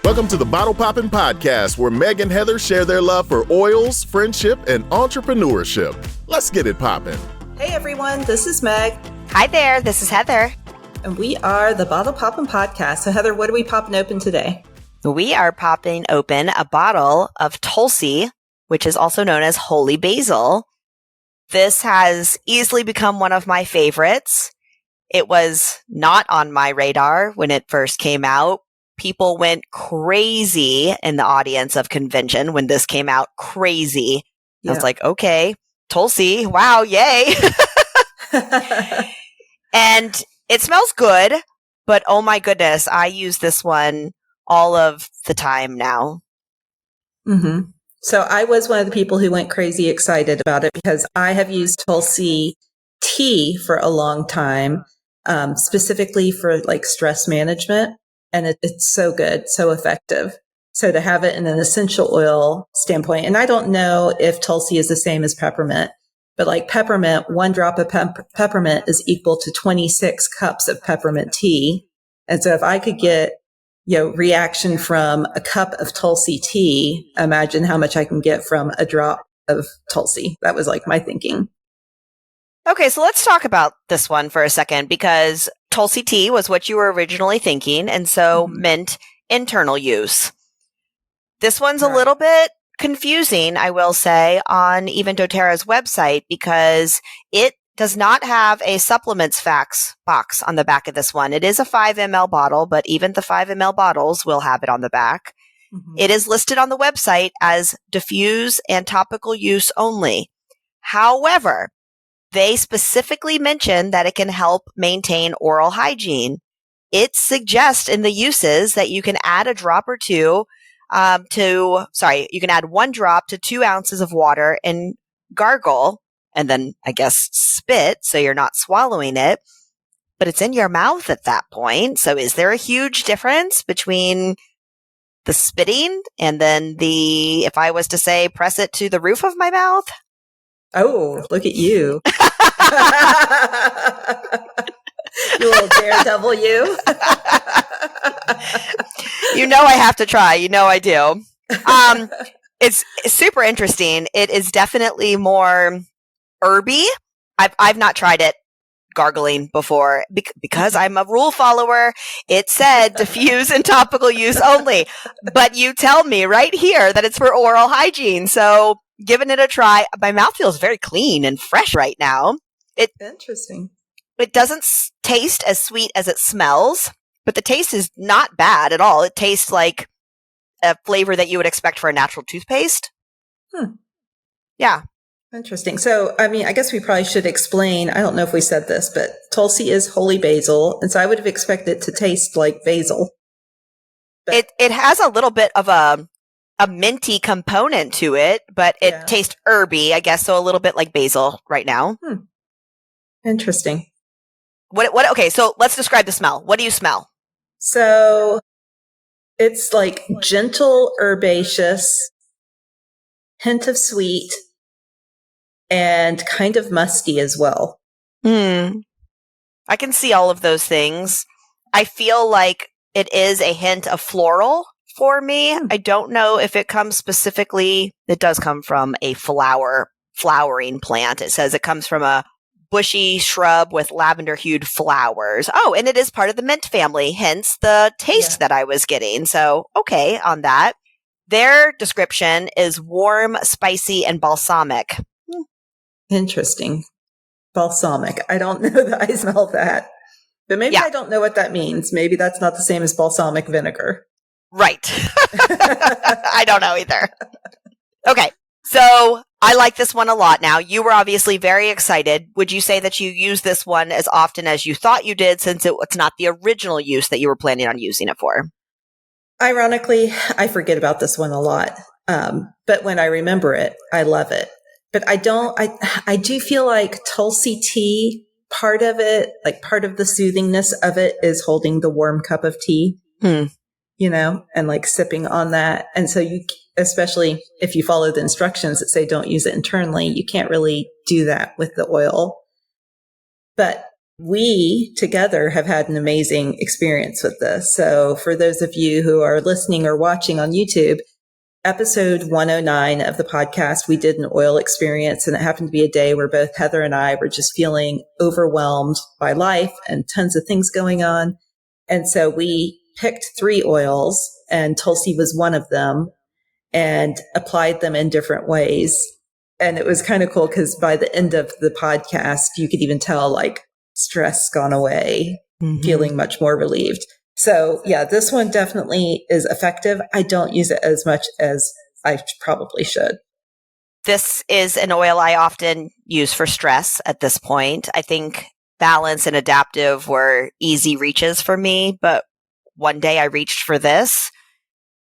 Welcome to the Bottle Poppin' Podcast, where Meg and Heather share their love for oils, friendship, and entrepreneurship. Let's get it poppin'. Hey everyone, this is Meg. Hi there, this is Heather. And we are the Bottle Poppin' Podcast. So Heather, what are we popping open today? We are popping open a bottle of Tulsi, which is also known as Holy Basil. This has easily become one of my favorites. It was not on my radar when it first came out. People went crazy in the audience of convention when this came out. Crazy. Yeah. I was like, okay, Tulsi, wow, yay. And it smells good, but oh my goodness, I use this one all of the time now. Mm-hmm. So I was one of the people who went crazy excited about it because I have used Tulsi tea for a long time, specifically for like stress management. And it's so good, so effective. So to have it in an essential oil standpoint, and I don't know if Tulsi is the same as peppermint, but like peppermint, 1 drop of peppermint is equal to 26 cups of peppermint tea. And so if I could get, reaction from a cup of Tulsi tea, imagine how much I can get from a drop of Tulsi. That was like my thinking. Okay, so let's talk about this one for a second, because Tulsi tea was what you were originally thinking, and so meant internal use. This one's a little bit confusing, I will say, on even doTERRA's website, because it does not have a supplements facts box on the back of this one. It is a 5 ml bottle, but even the 5 ml bottles will have it on the back. Mm-hmm. It is listed on the website as diffuse and topical use only. However, they specifically mention that it can help maintain oral hygiene. It suggests in the uses that you can add a drop or two you can add 1 drop to 2 ounces of water and gargle, and then I guess spit so you're not swallowing it, but it's in your mouth at that point. So is there a huge difference between the spitting and then if I was to say, press it to the roof of my mouth? Oh, look at you. You little daredevil, you. You know I have to try. You know I do. It's super interesting. It is definitely more herby. I've not tried it gargling before because I'm a rule follower. It said diffuse and topical use only. But you tell me right here that it's for oral hygiene. So giving it a try. My mouth feels very clean and fresh right now. Interesting. It doesn't taste as sweet as it smells, but the taste is not bad at all. It tastes like a flavor that you would expect for a natural toothpaste. Yeah. Interesting. So, I guess we probably should explain. I don't know if we said this, but Tulsi is holy basil. And so I would have expected it to taste like basil. But it has a little bit of a minty component to it, but it tastes herby, I guess. So a little bit like basil right now. Interesting. What? Okay, so let's describe the smell. What do you smell? So it's like gentle, herbaceous, hint of sweet, and kind of musty as well. I can see all of those things. I feel like it is a hint of floral for me. I don't know if it comes specifically. It does come from a flowering plant. It says it comes from a bushy shrub with lavender-hued flowers. Oh, and it is part of the mint family, hence the taste that I was getting. So, okay, on that. Their description is warm, spicy, and balsamic. Interesting. Balsamic. I don't know that I smell that. But maybe I don't know what that means. Maybe that's not the same as balsamic vinegar. Right. I don't know either. Okay. So I like this one a lot now. You were obviously very excited. Would you say that you use this one as often as you thought you did, since it's not the original use that you were planning on using it for? Ironically, I forget about this one a lot. But when I remember it, I love it. But I do feel like Tulsi tea, part of it, like part of the soothingness of it is holding the warm cup of tea, and like sipping on that. And so especially if you follow the instructions that say don't use it internally, you can't really do that with the oil. But we together have had an amazing experience with this. So for those of you who are listening or watching on YouTube, episode 109 of the podcast, we did an oil experience, and it happened to be a day where both Heather and I were just feeling overwhelmed by life and tons of things going on. And so we picked 3 oils, and Tulsi was one of them, and applied them in different ways. And it was kind of cool because by the end of the podcast, you could even tell like stress gone away, feeling much more relieved. So yeah, this one definitely is effective. I don't use it as much as I probably should. This is an oil I often use for stress at this point. I think balance and adaptive were easy reaches for me, but one day I reached for this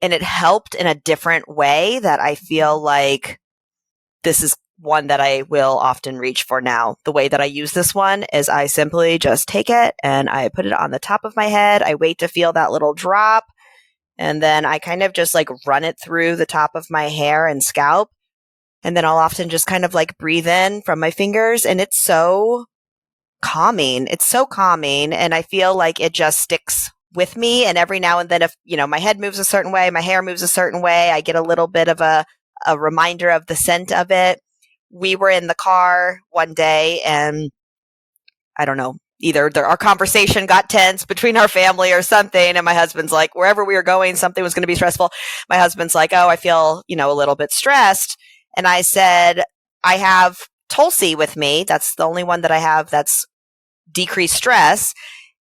and it helped in a different way that I feel like this is one that I will often reach for now. The way that I use this one is I simply just take it and I put it on the top of my head. I wait to feel that little drop. And then I kind of just like run it through the top of my hair and scalp. And then I'll often just kind of like breathe in from my fingers. And it's so calming. It's so calming. And I feel like it just sticks with me. And every now and then, if, you know, my head moves a certain way, my hair moves a certain way, I get a little bit of a reminder of the scent of it. We were in the car one day and I don't know, either our conversation got tense between our family or something. And my husband's like, wherever we were going, something was going to be stressful. My husband's like, oh, I feel, you know, a little bit stressed. And I said, I have Tulsi with me. That's the only one that I have that's decreased stress.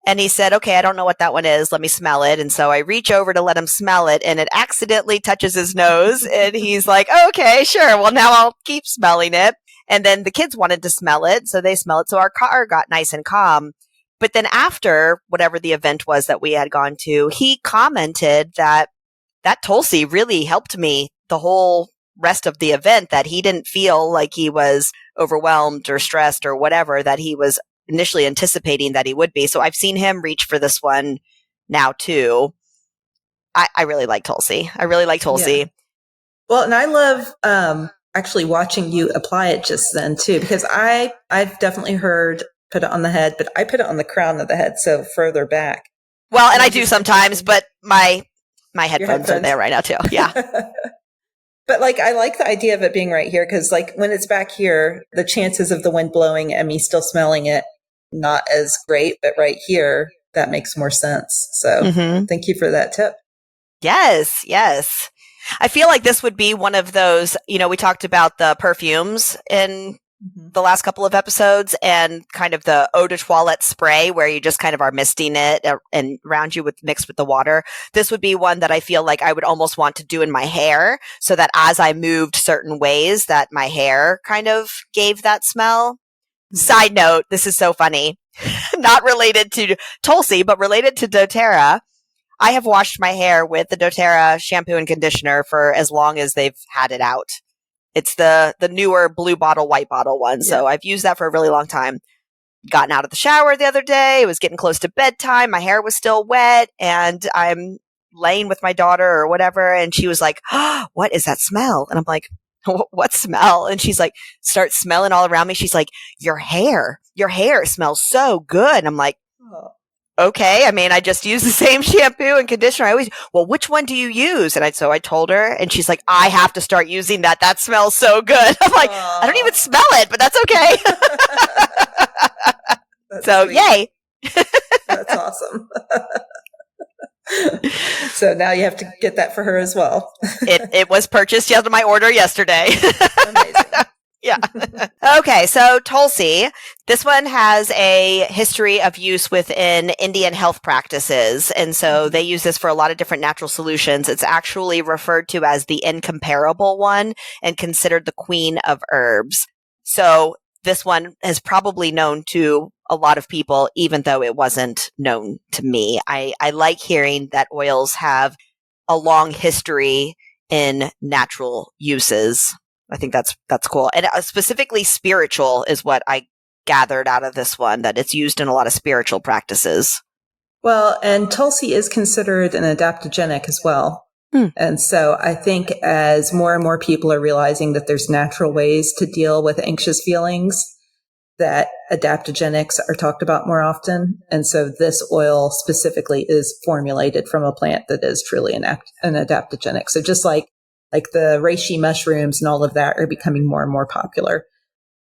And he said, okay, I don't know what that one is. Let me smell it. And so I reach over to let him smell it and it accidentally touches his nose. And he's like, okay, sure. Well, now I'll keep smelling it. And then the kids wanted to smell it. So they smell it. So our car got nice and calm. But then after whatever the event was that we had gone to, he commented that Tulsi really helped me the whole rest of the event, that he didn't feel like he was overwhelmed or stressed or whatever, that he was initially anticipating that he would be. So I've seen him reach for this one now too. I really like Tulsi. I really like Tulsi. Yeah. Well, and I love actually watching you apply it just then too, because I've definitely heard put it on the head, but I put it on the crown of the head, so further back. Well, and I do sometimes, but my headphones are there right now too. Yeah. But like, I like the idea of it being right here, because like when it's back here, the chances of the wind blowing and me still smelling it, not as great, but right here, that makes more sense. So thank you for that tip. Yes, yes. I feel like this would be one of those, you know, we talked about the perfumes in the last couple of episodes and kind of the eau de toilette spray where you just kind of are misting it and around you mixed with the water. This would be one that I feel like I would almost want to do in my hair so that as I moved certain ways that my hair kind of gave that smell. Side note, this is so funny. Not related to Tulsi, but related to doTERRA. I have washed my hair with the doTERRA shampoo and conditioner for as long as they've had it out. It's the newer blue bottle, white bottle one. So I've used that for a really long time. Gotten out of the shower the other day. It was getting close to bedtime. My hair was still wet and I'm laying with my daughter or whatever. And she was like, oh, what is that smell? And I'm like, what smell? And she's like, start smelling all around me. She's like, your hair smells so good. And I'm like, okay. I mean, I just use the same shampoo and conditioner. Well, which one do you use? And so I told her and she's like, I have to start using that. That smells so good. I'm like, I don't even smell it, but that's okay. That's so sweet. Yay. That's awesome. So now you have to get that for her as well. It was purchased on my order yesterday. Amazing. Yeah. Okay. So Tulsi, this one has a history of use within Indian health practices. And so they use this for a lot of different natural solutions. It's actually referred to as the incomparable one and considered the queen of herbs. So this one is probably known to a lot of people, even though it wasn't known to me. I like hearing that oils have a long history in natural uses. I think that's cool. And specifically spiritual is what I gathered out of this one, that it's used in a lot of spiritual practices. Well, and Tulsi is considered an adaptogenic as well. And so I think as more and more people are realizing that there's natural ways to deal with anxious feelings, that adaptogenics are talked about more often. And so this oil specifically is formulated from a plant that is truly an adaptogenic. So just like the reishi mushrooms and all of that are becoming more and more popular,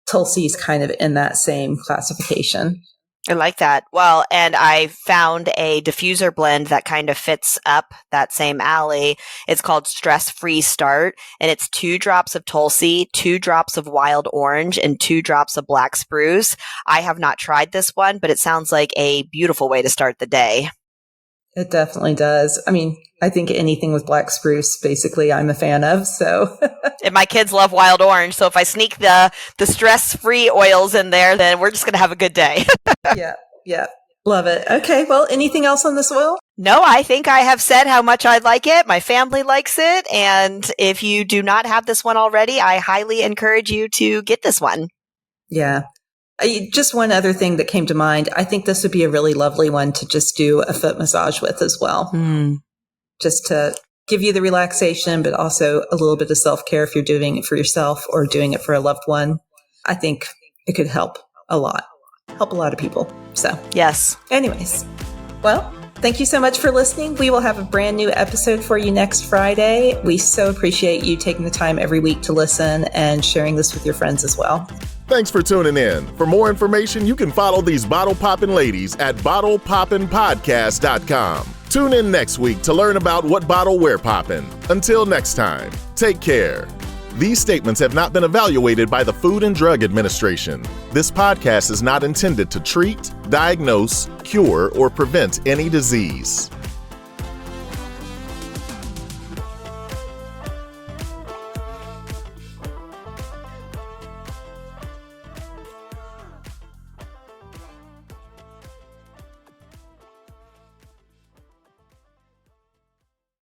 Tulsi is kind of in that same classification. I like that. Well, and I found a diffuser blend that kind of fits up that same alley. It's called Stress Free Start, and it's 2 drops of Tulsi, 2 drops of wild orange, and 2 drops of black spruce. I have not tried this one, but it sounds like a beautiful way to start the day. It definitely does. I mean, I think anything with black spruce, basically, I'm a fan of. So, and my kids love wild orange. So if I sneak the stress-free oils in there, then we're just going to have a good day. Yeah. Love it. Okay. Well, anything else on this oil? No, I think I have said how much I like it. My family likes it. And if you do not have this one already, I highly encourage you to get this one. Yeah. Just one other thing that came to mind. I think this would be a really lovely one to just do a foot massage with as well. Just to give you the relaxation, but also a little bit of self-care if you're doing it for yourself or doing it for a loved one. I think it could help a lot of people. So, yes. Anyways, well, thank you so much for listening. We will have a brand new episode for you next Friday. We so appreciate you taking the time every week to listen and sharing this with your friends as well. Thanks for tuning in. For more information, you can follow these bottle poppin' ladies at bottlepoppinpodcast.com. Tune in next week to learn about what bottle we're poppin'. Until next time, take care. These statements have not been evaluated by the Food and Drug Administration. This podcast is not intended to treat, diagnose, cure, or prevent any disease.